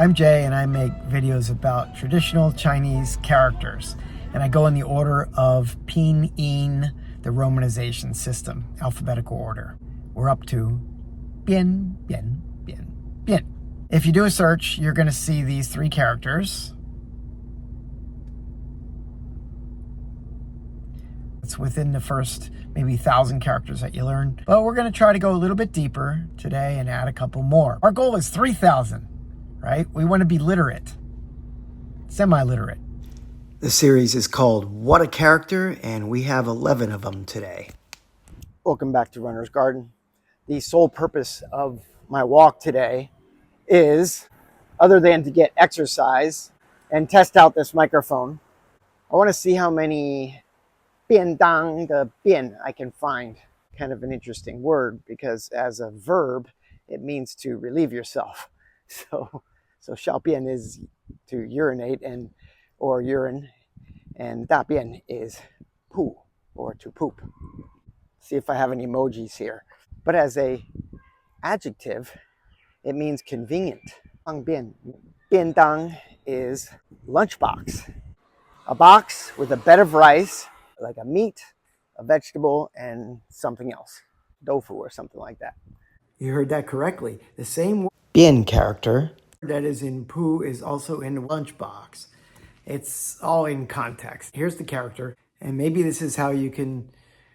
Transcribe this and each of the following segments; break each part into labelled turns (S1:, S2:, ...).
S1: I'm Jay, and I make videos about traditional Chinese characters. And I go in the order of Pinyin, the romanization system, alphabetical order. We're up to Bian, Bian, Bian, Bian. If you do a search, you're going to see these three characters. It's within the first maybe 1,000 characters that you learn. But we're going to try to go a little bit deeper today and add a couple more. Our goal is 3,000. Right? We want to be literate, semi-literate. The series is called What a Character, and we have 11 of them today. Welcome back to Runner's Garden. The sole purpose of my walk today is, other than to get exercise and test out this microphone, I want to see how many bian dang the bian I can find. Kind of an interesting word because as a verb, it means to relieve yourself. So xiao bian is to urinate or urine, and da bian is poo or to poop. See if I have any emojis here. But as a adjective, it means convenient. Fang bian. Bian dang is lunchbox. A box with a bed of rice, like a meat, a vegetable, and something else. Tofu or something like that. You heard that correctly. The same bian character that is in poo is also in lunchbox. It's all in context. Here's the character, and maybe this is how you can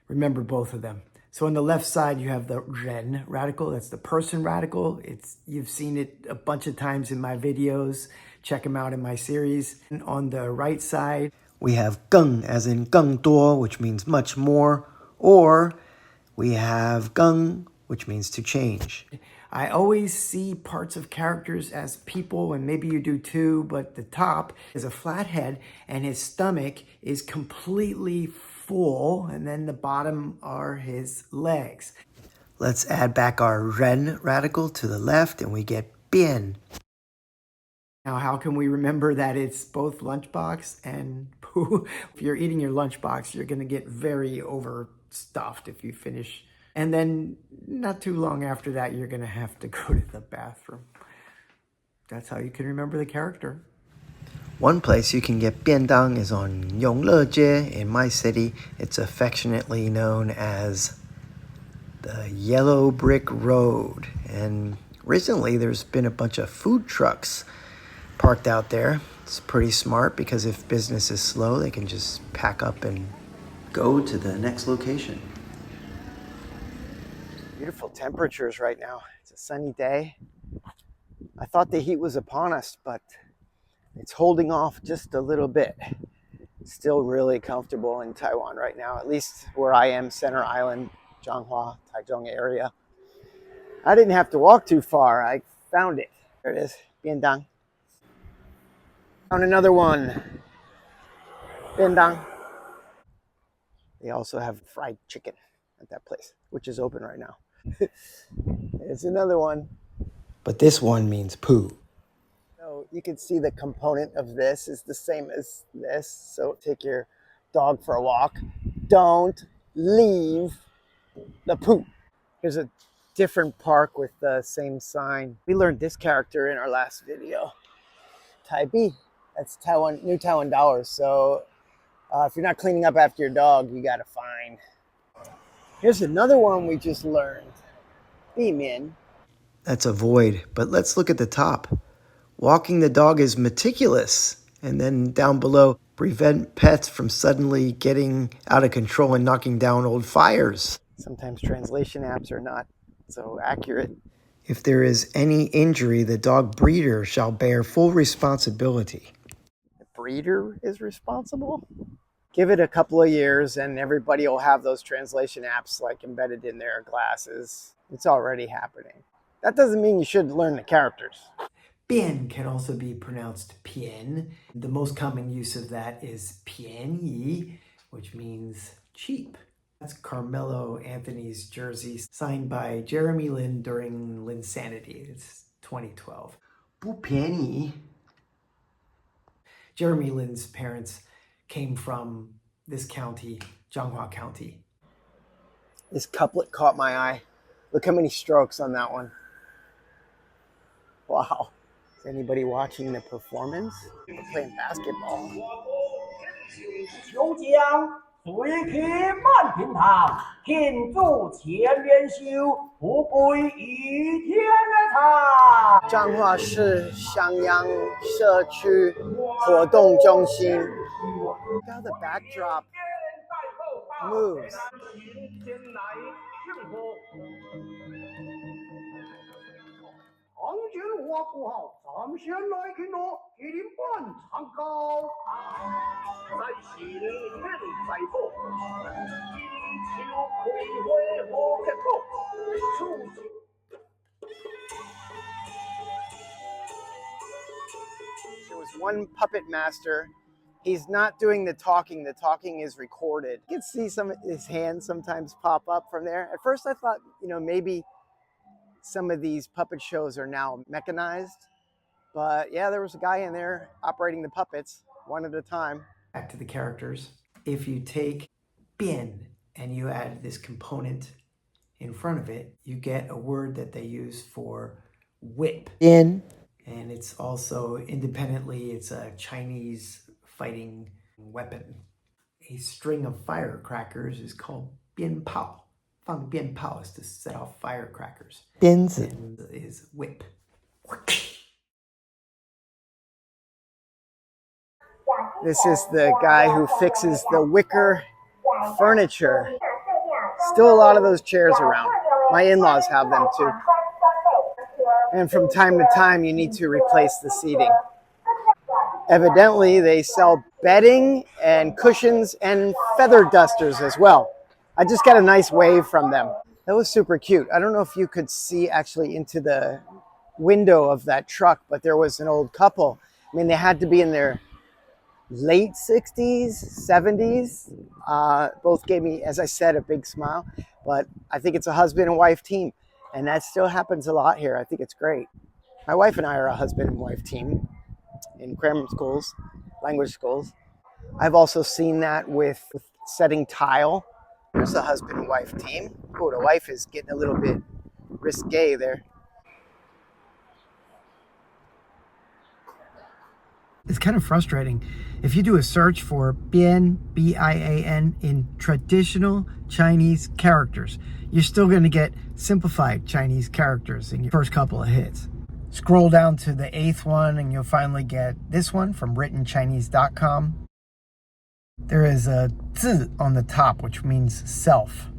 S1: remember both of them. So on the left side, you have the ren radical. That's the person radical. You've seen it a bunch of times in my videos. Check them out in my series. And on the right side, we have geng, as in geng duo, which means much more, or we have geng, which means to change. I always see parts of characters as people, and maybe you do too, but the top is a flat head and his stomach is completely full, and then the bottom are his legs. Let's add back our ren radical to the left and we get bian. Now, how can we remember that it's both lunchbox and poo? If you're eating your lunchbox, you're going to get very overstuffed if you finish. And then not too long after that, you're going to have to go to the bathroom. That's how you can remember the character. One place you can get bian dang is on Yonglejie in my city. It's affectionately known as the Yellow Brick Road. And recently there's been a bunch of food trucks parked out there. It's pretty smart because if business is slow, they can just pack up and go to the next location. Beautiful temperatures right now. It's a sunny day. I thought the heat was upon us, but it's holding off just a little bit. Still really comfortable in Taiwan right now, at least where I am, Center Island, Zhanghua, Taichung area. I didn't have to walk too far. I found it. There it is, bian dang. Found another one, bian dang. They also have fried chicken at that place, which is open right now. There's another one. But this one means poo. So you can see the component of this is the same as this. So take your dog for a walk. Don't leave the poo. Here's a different park with the same sign. We learned this character in our last video. Tai Bi. That's Taiwan, New Taiwan dollars. So if you're not cleaning up after your dog, you got a fine. Here's another one we just learned. Bian. That's avoid, but let's look at the top. Walking the dog is meticulous. And then down below, prevent pets from suddenly getting out of control and knocking down old fires. Sometimes translation apps are not so accurate. If there is any injury, the dog breeder shall bear full responsibility. The breeder is responsible? Give it a couple of years and everybody will have those translation apps like embedded in their glasses. It's already happening. That doesn't mean you shouldn't learn the characters. Bian can also be pronounced pian. The most common use of that is pianyi, which means cheap. That's Carmelo Anthony's jersey signed by Jeremy Lin during Linsanity. It's 2012. 不便宜. Jeremy Lin's parents came from this county, Zhanghua County. This couplet caught my eye. Look how many strokes on that one. Wow. Anybody watching the performance? We're playing basketball.
S2: 求将随去满平堂，庆祝前元修，富贵一天的长。
S1: 彰化市襄阳社区活动中心。How the backdrop moves.
S2: 唐军话不好，咱先来听咯，给你满唱高。在新年在做，金秋葵花好结果，处处。
S1: There was one puppet master. He's not doing the talking. The talking is recorded. You can see some of his hands sometimes pop up from there. At first I thought, maybe some of these puppet shows are now mechanized. But yeah, there was a guy in there operating the puppets one at a time. Back to the characters. If you take Bian and you add this component in front of it, you get a word that they use for whip. Bian. And it's also independently, it's a Chinese fighting weapon. A string of firecrackers is called bian pao. Fang bian pao is to set off firecrackers. Bian is whip. This is the guy who fixes the wicker furniture. Still a lot of those chairs around. My in-laws have them too. And from time to time, you need to replace the seating. Evidently, they sell bedding and cushions and feather dusters as well. I just got a nice wave from them. That was super cute. I don't know if you could see actually into the window of that truck, but there was an old couple. I mean, they had to be in their late 60s, 70s. Both gave me, as I said, a big smile. But I think it's a husband and wife team. And that still happens a lot here. I think it's great. My wife and I are a husband and wife team in grammar schools, language schools. I've also seen that with setting tile. There's a husband and wife team. Oh, the wife is getting a little bit risque there. It's kind of frustrating. If you do a search for Bian, B-I-A-N, in traditional Chinese characters, you're still going to get simplified Chinese characters in your first couple of hits. Scroll down to the 8th one and you'll finally get this one from writtenchinese.com. There is a zi on the top, which means self.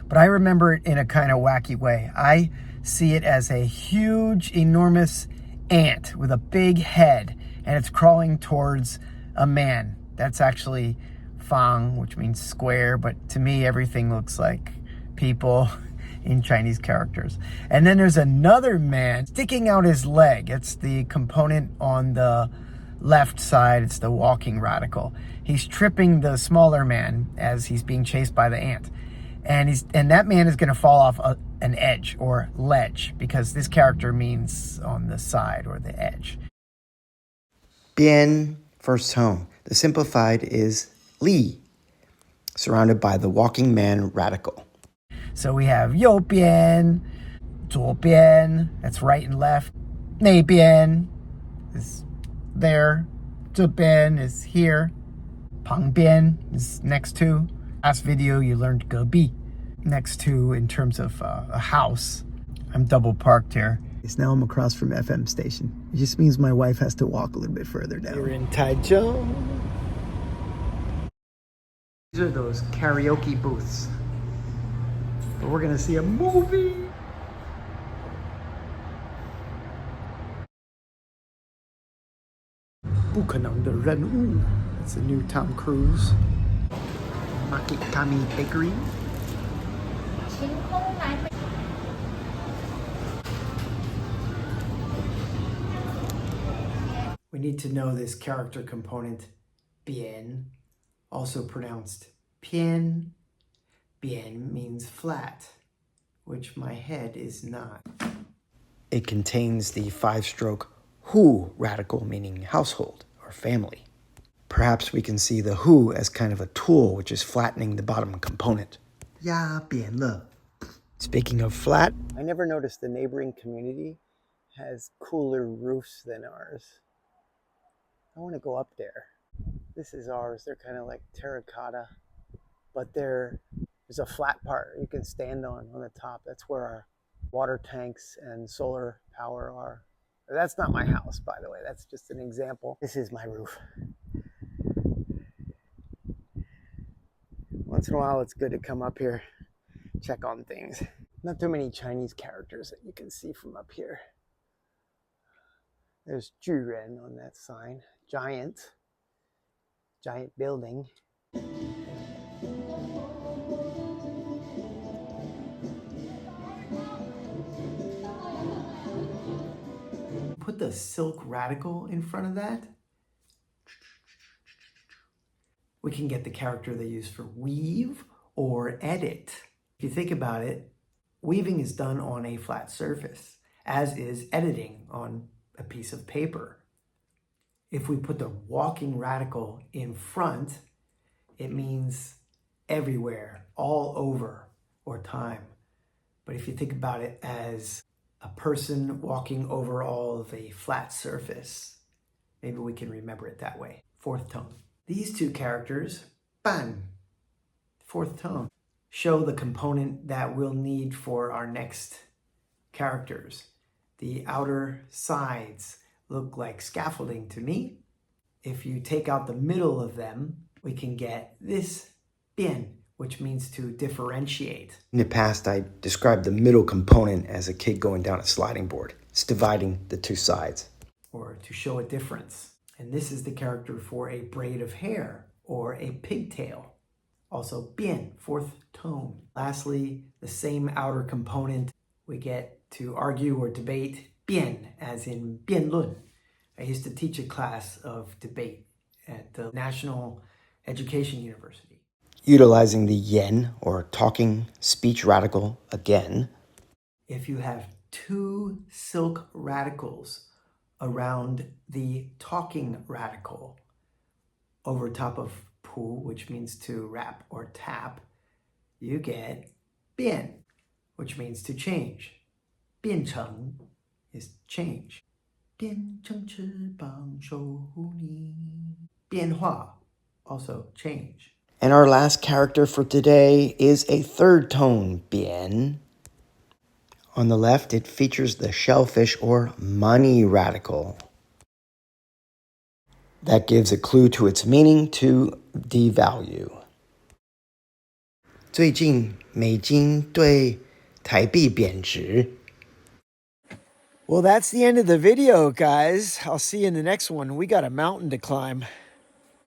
S1: But I remember it in a kind of wacky way. I see it as a huge, enormous ant with a big head, and it's crawling towards a man. That's actually fang, which means square, but to me, everything looks like people in Chinese characters. And then there's another man sticking out his leg. It's the component on the left side. It's the walking radical. He's tripping the smaller man as he's being chased by the ant. And that man is going to fall off an edge or ledge, because this character means on the side or the edge. Bian, first tone. The simplified is li, surrounded by the walking man radical. So we have 右边, 左边, that's right and left. 内边 is there. 这边 is here. 旁边 is next to. Last video you learned 隔壁, next to in terms of a house. I'm double parked here. Now I'm across from FM station. It just means my wife has to walk a little bit further down. We're in Taichung. These are those karaoke booths. But we're gonna see a movie. It's a new Tom Cruise. Makikami Bakery. We need to know this character component, bian, also pronounced pian. Bian means flat, which my head is not. It contains the 5-stroke hu radical, meaning household or family. Perhaps we can see the hu as kind of a tool, which is flattening the bottom component. Ya bian le. Speaking of flat, I never noticed the neighboring community has cooler roofs than ours. I want to go up there. This is ours. They're kind of like terracotta, but there's a flat part you can stand on the top. That's where our water tanks and solar power are. That's not my house, by the way. That's just an example. This is my roof. Once in a while, it's good to come up here, check on things. Not too many Chinese characters that you can see from up here. There's 巨人 on that sign. Giant building. Put the silk radical in front of that. We can get the character they use for weave or edit. If you think about it, weaving is done on a flat surface, as is editing on a piece of paper. If we put the walking radical in front, it means everywhere, all over, or time. But if you think about it as a person walking over all of a flat surface, maybe we can remember it that way. Fourth tone. These two characters, ban, fourth tone, show the component that we'll need for our next characters. The outer sides look like scaffolding to me. If you take out the middle of them, we can get this bian, which means to differentiate.
S3: In the past, I described the middle component as a kid going down a sliding board. It's dividing the two sides.
S1: Or to show a difference. And this is the character for a braid of hair or a pigtail. Also bian, fourth tone. Lastly, the same outer component, we get to argue or debate bian, as in 辩论. I used to teach a class of debate at the National Education University.
S3: Utilizing the yen, or talking speech radical, again.
S1: If you have two silk radicals around the talking radical over top of pu, which means to rap or tap, you get bian, which means to change. 变成 is change. 变成翅膀守护你. 变化, also change.
S3: And our last character for today is a third tone, bian. On the left, it features the shellfish or money radical. That gives a clue to its meaning, to devalue. 最近美金对台币贬值.
S1: Well, that's the end of the video, guys. I'll see you in the next one. We got a mountain to climb.